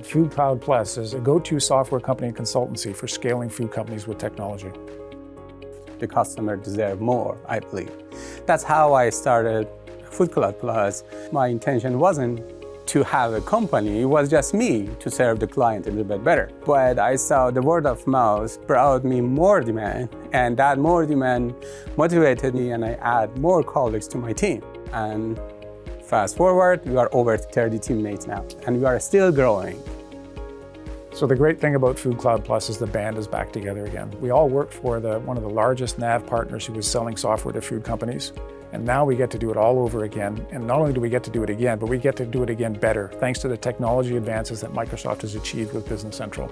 FoodCloudPlus is a go-to software company and consultancy for scaling food companies with technology. The customer deserves more, I believe. That's how I started FoodCloudPlus. My intention wasn't to have a company, it was just me to serve the client a little bit better. But I saw the word of mouth brought me more demand, and that more demand motivated me, and I add more colleagues to my team. And fast forward, we are over 30 teammates now, and we are still growing. So the great thing about FoodCloudPlus is the band is back together again. We all worked for one of the largest NAV partners who was selling software to food companies. And now we get to do it all over again. And not only do we get to do it again, but we get to do it again better, thanks to the technology advances that Microsoft has achieved with Business Central.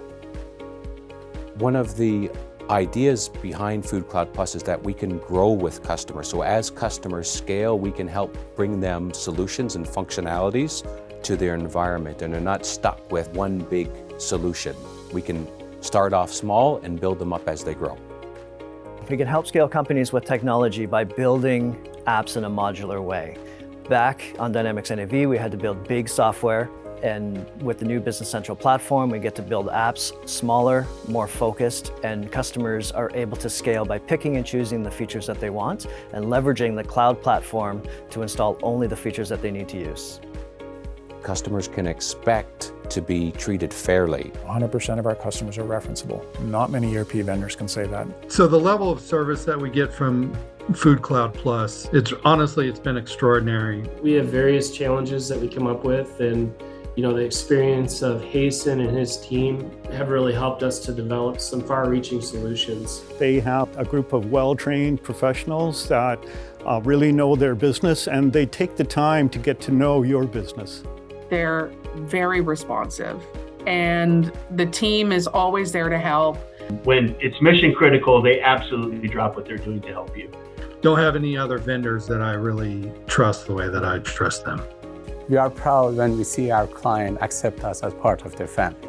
One of the ideas behind FoodCloudPlus is that we can grow with customers. So as customers scale, we can help bring them solutions and functionalities to their environment, and they're not stuck with one big solution. We can start off small and build them up as they grow. We can help scale companies with technology by building apps in a modular way. Back on Dynamics NAV, we had to build big software, and with the new Business Central platform, we get to build apps smaller, more focused, and customers are able to scale by picking and choosing the features that they want and leveraging the cloud platform to install only the features that they need to use. Customers can expect to be treated fairly. 100% of our customers are referenceable. Not many ERP vendors can say that. So the level of service that we get from FoodCloudPlus, it's been extraordinary. We have various challenges that we come up with, and the experience of Hasten and his team have really helped us to develop some far-reaching solutions. They have a group of well-trained professionals that really know their business, and they take the time to get to know your business. They're very responsive, and the team is always there to help. When it's mission critical, they absolutely drop what they're doing to help you. Don't have any other vendors that I really trust the way that I trust them. We are proud when we see our client accept us as part of their family.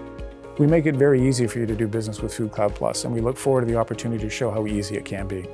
We make it very easy for you to do business with FoodCloudPlus, and we look forward to the opportunity to show how easy it can be.